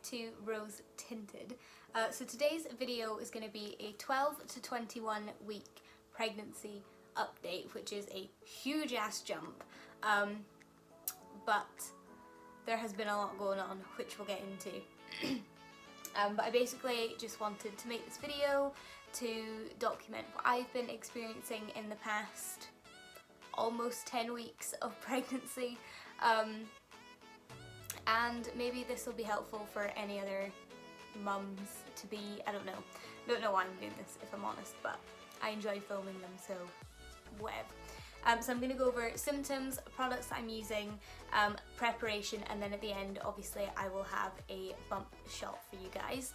to Rose Tinted. So today's video is going to be a 12 to 21 week pregnancy update, which is a huge ass jump, but there has been a lot going on, which we'll get into. But I basically just wanted to make this video to document what I've been experiencing in the past almost 10 weeks of pregnancy, and maybe this will be helpful for any other mums to be. I don't know why I'm doing this, if I'm honest, but I enjoy filming them, so whatever. So I'm going to go over symptoms, products that I'm using, preparation, and then at the end obviously I will have a bump shot for you guys.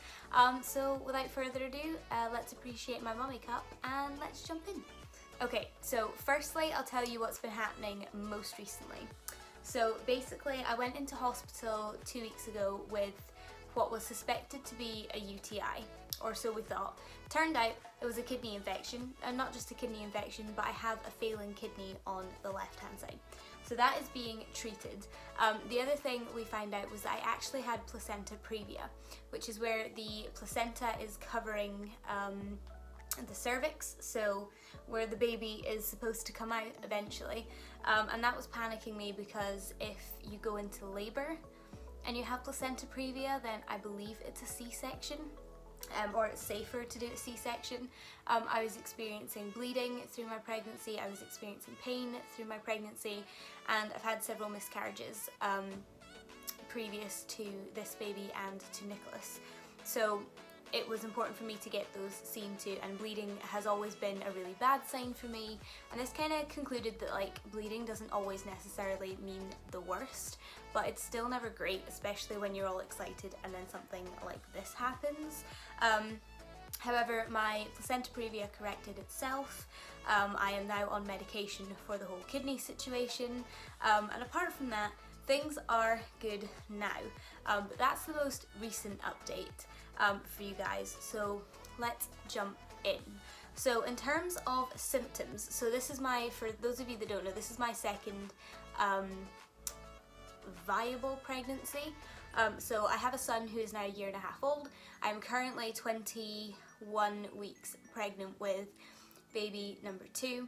So without further ado, let's appreciate my mummy cup and let's jump in. Okay, so firstly I'll tell you what's been happening most recently. So basically I went into hospital 2 weeks ago with what was suspected to be a UTI, or so we thought. Turned out it was a kidney infection, and not just a kidney infection, but I have a failing kidney on the left hand side. So that is being treated. The other thing we found out was that I actually had placenta previa, which is where the placenta is covering the cervix, so where the baby is supposed to come out eventually, and that was panicking me because if you go into labour and you have placenta previa, then I believe it's a C-section, or it's safer to do a C-section. I was experiencing bleeding through my pregnancy, I was experiencing pain through my pregnancy, and I've had several miscarriages previous to this baby and to Nicholas. So it was important for me to get those seen to, and bleeding has always been a really bad sign for me, and this kind of concluded that like bleeding doesn't always necessarily mean the worst, but it's still never great, especially when you're all excited and then something like this happens. However, my placenta previa corrected itself. I am now on medication for the whole kidney situation, and apart from that, things are good now. But that's the most recent update for you guys, so let's jump in. So in terms of symptoms, so this is my, for those of you that don't know, this is my second viable pregnancy. So I have a son who is now a year and a half old. I'm currently 21 weeks pregnant with baby number 2.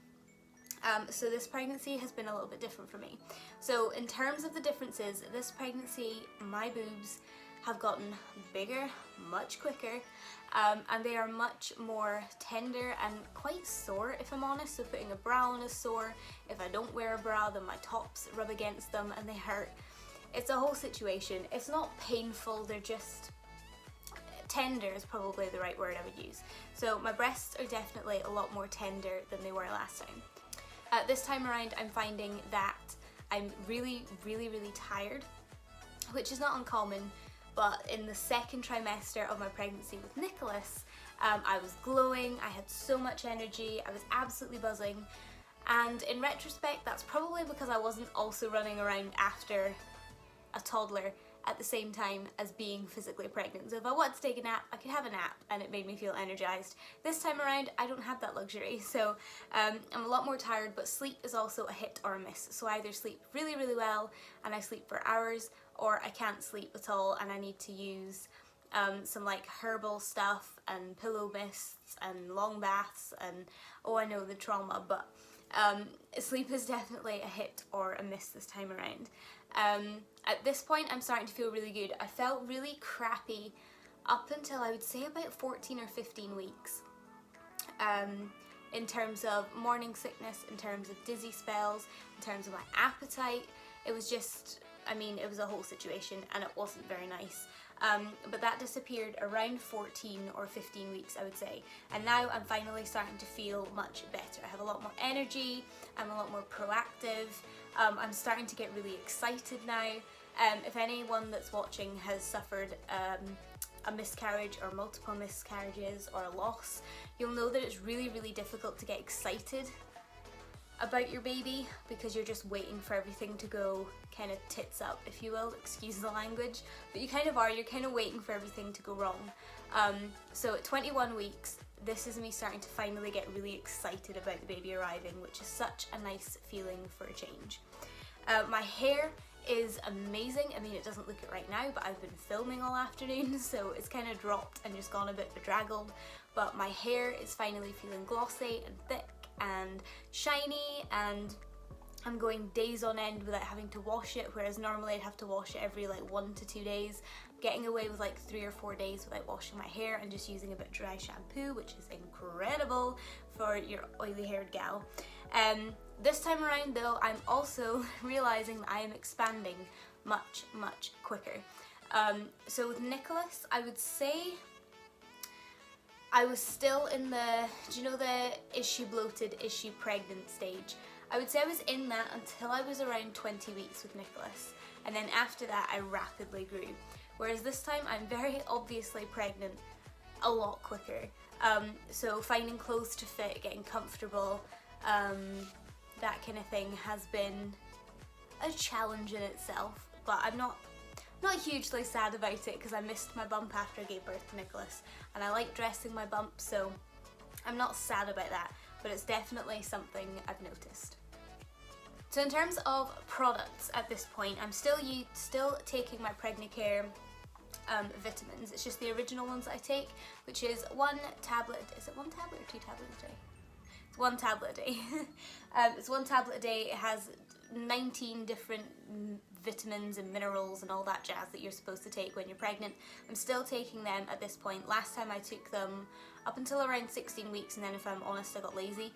So this pregnancy has been a little bit different for me. So in terms of the differences, this pregnancy, my boobs have gotten bigger much quicker, and they are much more tender and quite sore, if I'm honest. So putting a bra on is sore. If I don't wear a bra, then my tops rub against them and they hurt. It's a whole situation. It's not painful, they're just tender is probably the right word I would use. So my breasts are definitely a lot more tender than they were last time. This time around I'm finding that I'm really tired, which is not uncommon, but in the second trimester of my pregnancy with Nicholas, I was glowing, I had so much energy, I was absolutely buzzing, and in retrospect that's probably because I wasn't also running around after a toddler at the same time as being physically pregnant. So if I wanted to take a nap, I could have a nap and it made me feel energized. This time around I don't have that luxury, so I'm a lot more tired, but sleep is also a hit or a miss. So I either sleep really well and I sleep for hours, or I can't sleep at all and I need to use some like herbal stuff and pillow mists and long baths, and oh, I know the trauma, but sleep is definitely a hit or a miss this time around. At this point I'm starting to feel really good. I felt really crappy up until I would say about 14 or 15 weeks, in terms of morning sickness, in terms of dizzy spells, in terms of my appetite. It was just, I mean, it was a whole situation and it wasn't very nice. But that disappeared around 14 or 15 weeks, I would say, and now I'm finally starting to feel much better. I have a lot more energy, I'm a lot more proactive, I'm starting to get really excited now. If anyone that's watching has suffered a miscarriage or multiple miscarriages or a loss, you'll know that it's really difficult to get excited about your baby because you're just waiting for everything to go kind of tits up, if you will, excuse the language, but you kind of are, you're kind of waiting for everything to go wrong. So at 21 weeks, this is me starting to finally get really excited about the baby arriving, which is such a nice feeling for a change. My hair is amazing. I mean, it doesn't look it right now, but I've been filming all afternoon, so it's kind of dropped and just gone a bit bedraggled. But my hair is finally feeling glossy and thick and shiny, and I'm going days on end without having to wash it, whereas normally I'd have to wash it every like 1 to 2 days. Getting away with like 3 or 4 days without washing my hair and just using a bit of dry shampoo, which is incredible for your oily haired gal. This time around though, I'm also realising that I am expanding much quicker. So with Nicholas, I would say I was still in the, do you know the is she bloated, is she pregnant stage? I would say I was in that until I was around 20 weeks with Nicholas, and then after that I rapidly grew. Whereas this time I'm very obviously pregnant a lot quicker. So finding clothes to fit, getting comfortable, that kind of thing has been a challenge in itself, but I'm not hugely sad about it because I missed my bump after I gave birth to Nicholas, and I like dressing my bump, so I'm not sad about that, but it's definitely something I've noticed. So in terms of products at this point, I'm still taking my Pregnacare vitamins. It's just the original ones that I take, which is 1 tablet. Is it 1 tablet or 2 tablets a day? It's 1 tablet a day. It's 1 tablet a day. It has 19 different vitamins and minerals and all that jazz that you're supposed to take when you're pregnant. I'm still taking them at this point. Last time I took them up until around 16 weeks, and then if I'm honest I got lazy.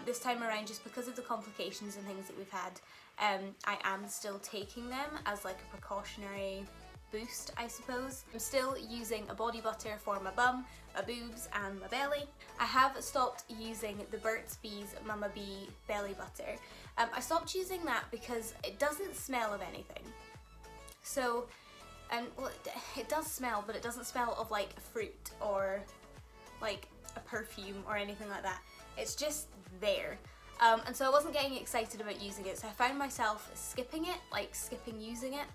This time around, just because of the complications and things that we've had, I am still taking them as like a precautionary boost, I suppose. I'm still using a body butter for my bum, my boobs and my belly. I have stopped using the Burt's Bees Mama Bee belly butter. I stopped using that because it doesn't smell of anything. So, well, it does smell, but it doesn't smell of like a fruit or like a perfume or anything like that. It's just there. And so I wasn't getting excited about using it, so I found myself skipping it, like skipping using it.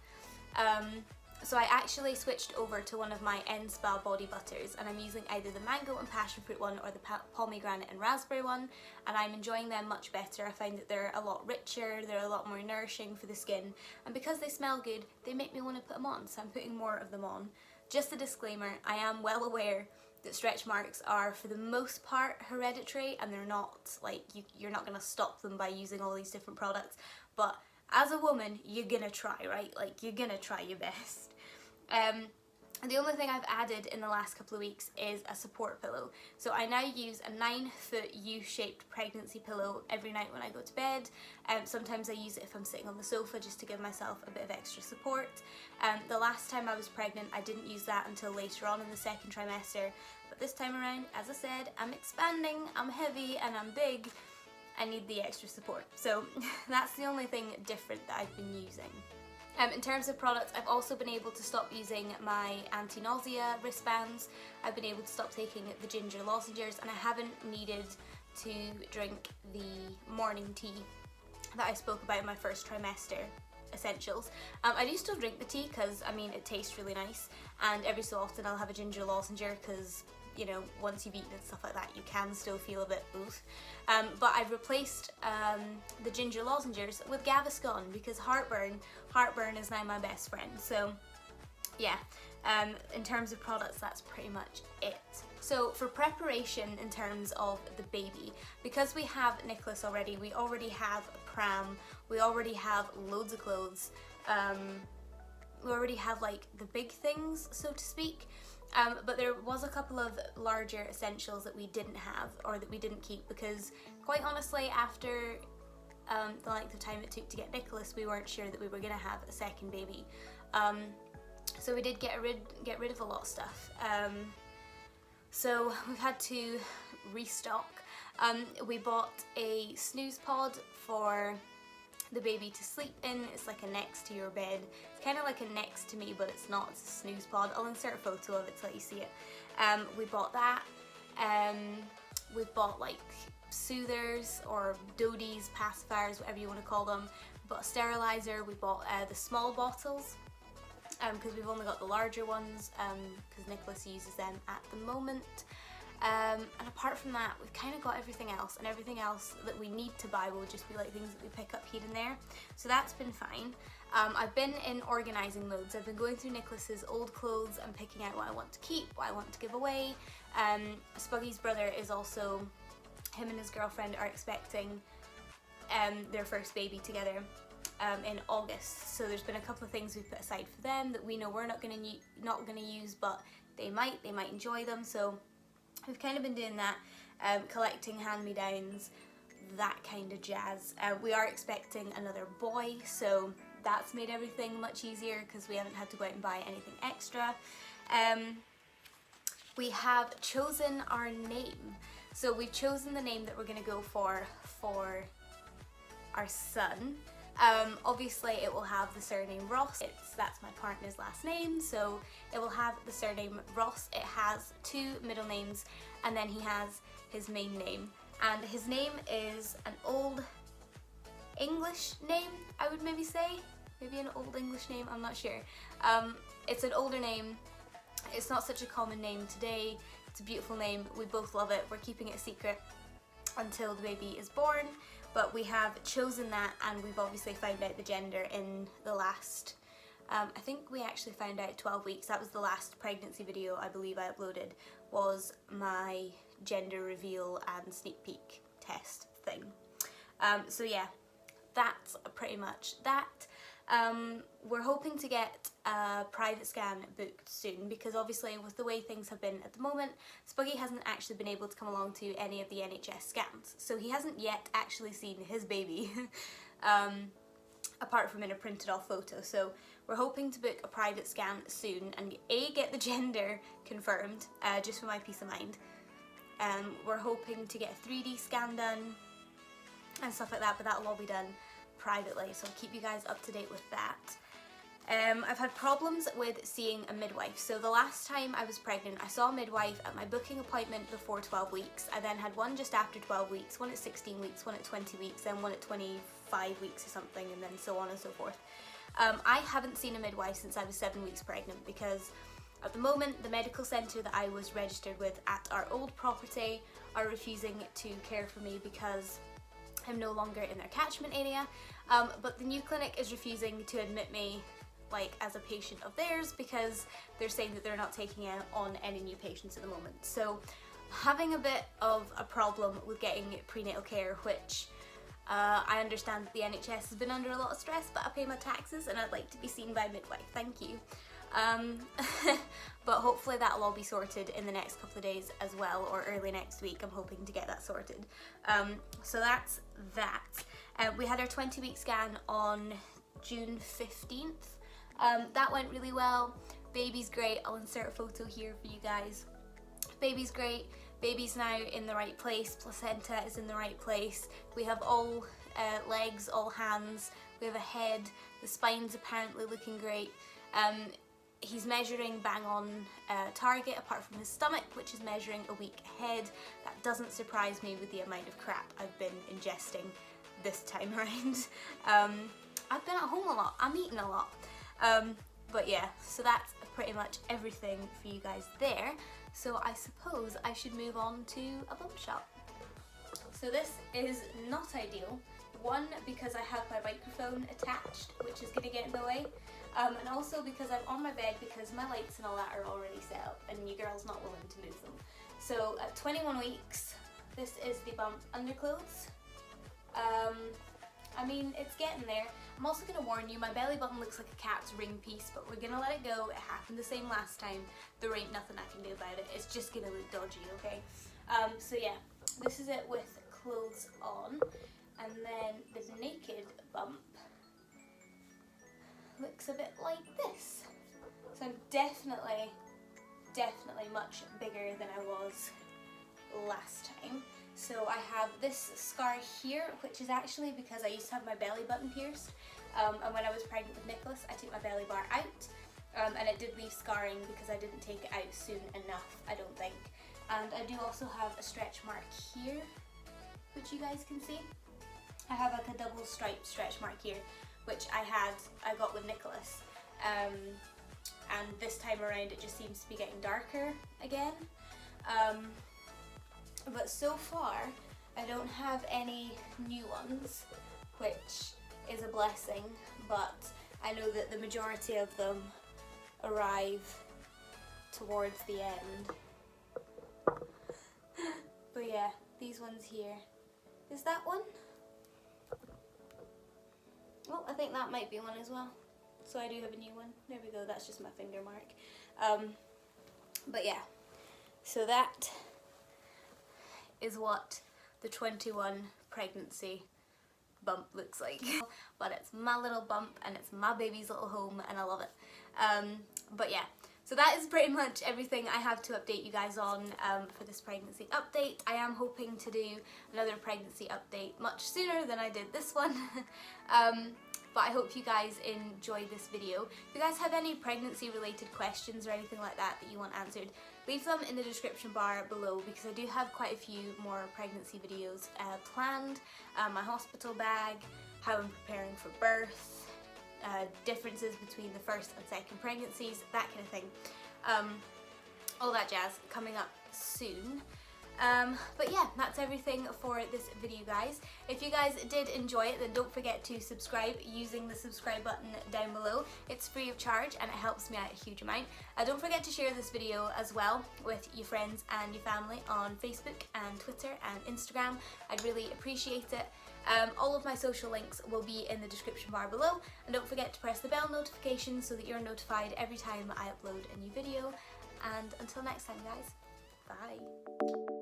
So I actually switched over to one of my N-Spa body butters, and I'm using either the mango and passion fruit one or the pomegranate and raspberry one, and I'm enjoying them much better. I find that they're a lot richer, they're a lot more nourishing for the skin, and because they smell good, they make me want to put them on, so I'm putting more of them on. Just a disclaimer, I am well aware that stretch marks are for the most part hereditary, and they're not, like, you're not going to stop them by using all these different products, but as a woman, you're gonna try, right? Like, you're gonna try your best. The only thing I've added in the last couple of weeks is a support pillow. So I now use a 9-foot U-shaped pregnancy pillow every night when I go to bed. Sometimes I use it if I'm sitting on the sofa just to give myself a bit of extra support. The last time I was pregnant, I didn't use that until later on in the second trimester. But this time around, as I said, I'm expanding, I'm heavy and I'm big. I need the extra support. So that's the only thing different that I've been using. In terms of products, I've also been able to stop using my anti-nausea wristbands. I've been able to stop taking the ginger lozenges, and I haven't needed to drink the morning tea that I spoke about in my first trimester essentials. I do still drink the tea because, I mean, it tastes really nice, and every so often I'll have a ginger lozenge because, you know, once you've eaten and stuff like that, you can still feel a bit oof. But I've replaced the ginger lozenges with Gaviscon because heartburn is now my best friend. So yeah, in terms of products, that's pretty much it. So for preparation in terms of the baby, because we have Nicholas already, we already have a pram, we already have loads of clothes, we already have like the big things, so to speak. But there was a couple of larger essentials that we didn't have, or that we didn't keep, because quite honestly, after the length of time it took to get Nicholas, we weren't sure that we were going to have a second baby. So we did get rid of a lot of stuff. So we've had to restock. We bought a snooze pod for the baby to sleep in. It's like a next to your bed. It's kind of like a next to me, but it's not. It's a snooze pod. I'll insert a photo of it to let you see it. We bought that. We've bought like soothers or dodies, pacifiers, whatever you want to call them. We bought a sterilizer. We bought the small bottles because we've only got the larger ones because Nicholas uses them at the moment. And apart from that, we've kind of got everything else, and everything else that we need to buy will just be like things that we pick up here and there. So that's been fine. I've been in organising modes. I've been going through Nicholas's old clothes and picking out what I want to keep, what I want to give away. Spuggy's brother is also, him and his girlfriend are expecting their first baby together in August. So there's been a couple of things we've put aside for them that we know we're not going to use, but they might enjoy them. So we've kind of been doing that, collecting hand-me-downs, that kind of jazz. We are expecting another boy, so that's made everything much easier because we haven't had to go out and buy anything extra. We have chosen our name. So we've chosen the name that we're going to go for our son. Obviously it will have the surname Ross. That's my partner's last name, so it will have the surname Ross. It has 2 middle names, and then he has his main name. And his name is an old English name, I would maybe say. Maybe an old English name, I'm not sure. It's an older name. It's not such a common name today. It's a beautiful name. We both love it. We're keeping it a secret until the baby is born, but we have chosen that, and we've obviously found out the gender in the last, I think we actually found out 12 weeks. That was the last pregnancy video I believe I uploaded, was my gender reveal and sneak peek test thing. So yeah, that's pretty much that. We're hoping to get a private scan booked soon, because obviously with the way things have been at the moment, Spuggy hasn't actually been able to come along to any of the NHS scans, so he hasn't yet actually seen his baby apart from in a printed off photo. So we're hoping to book a private scan soon and get the gender confirmed, just for my peace of mind. We're hoping to get a 3D scan done and stuff like that, but that'll all be done privately, so I'll keep you guys up to date with that. I've had problems with seeing a midwife. So the last time I was pregnant, I saw a midwife at my booking appointment before 12 weeks. I then had one just after 12 weeks, one at 16 weeks, one at 20 weeks, then one at 25 weeks or something, and then so on and so forth. I haven't seen a midwife since I was 7 weeks pregnant, because at the moment the medical centre that I was registered with at our old property are refusing to care for me because I'm no longer in their catchment area, but the new clinic is refusing to admit me like as a patient of theirs because they're saying that they're not taking on any new patients at the moment. So having a bit of a problem with getting prenatal care, which I understand that the NHS has been under a lot of stress, but I pay my taxes and I'd like to be seen by a midwife, thank you. But hopefully that'll all be sorted in the next couple of days as well, or early next week. I'm hoping to get that sorted. So that's that. We had our 20-week scan on June 15th. That went really well. Baby's great. I'll insert a photo here for you guys. Baby's great. Baby's now in the right place. Placenta is in the right place. We have all legs, all hands. We have a head. The spine's apparently looking great. He's measuring bang on target, apart from his stomach, which is measuring a week ahead. That doesn't surprise me with the amount of crap I've been ingesting this time around. I've been at home a lot. I'm eating a lot. But yeah, so that's pretty much everything for you guys there. So I suppose I should move on to a bump shot. So this is not ideal. One, because I have my microphone attached, which is going to get in the way. And also because I'm on my bed because my lights and all that are already set up and you girls not willing to move them. So at 21 weeks, this is the bump underclothes. I mean, it's getting there. I'm also going to warn you, my belly button looks like a cat's ring piece, but we're going to let it go. It happened the same last time. There ain't nothing I can do about it. It's just going to look dodgy, okay? So yeah, this is it with clothes on. And then this naked bump looks a bit like this. So I'm definitely much bigger than I was last time. So I have this scar here, which is actually because I used to have my belly button pierced, and when I was pregnant with Nicholas I took my belly bar out, and it did leave scarring because I didn't take it out soon enough, I don't think. And I do also have a stretch mark here, which you guys can see. I have like a double striped stretch mark here, which I got with Nicholas, and this time around it just seems to be getting darker again. But so far I don't have any new ones, which is a blessing, but I know that the majority of them arrive towards the end. But yeah, these ones here. Is that one? Oh, I think that might be one as well. So I do have a new one. There we go, that's just my finger mark. But yeah, so that is what the 21 pregnancy bump looks like. But it's my little bump and it's my baby's little home and I love it. But yeah, so that is pretty much everything I have to update you guys on for this pregnancy update. I am hoping to do another pregnancy update much sooner than I did this one. But I hope you guys enjoyed this video. If you guys have any pregnancy related questions or anything like that that you want answered, leave them in the description bar below, because I do have quite a few more pregnancy videos planned. My hospital bag, how I'm preparing for birth, differences between the first and second pregnancies, that kind of thing. All that jazz coming up soon. But yeah, that's everything for this video, guys. If you guys did enjoy it, then don't forget to subscribe using the subscribe button down below. It's free of charge and it helps me out a huge amount. Don't forget to share this video as well with your friends and your family on Facebook and Twitter and Instagram. I'd really appreciate it. All of my social links will be in the description bar below, and don't forget to press the bell notification so that you're notified every time I upload a new video. And until next time, guys, bye.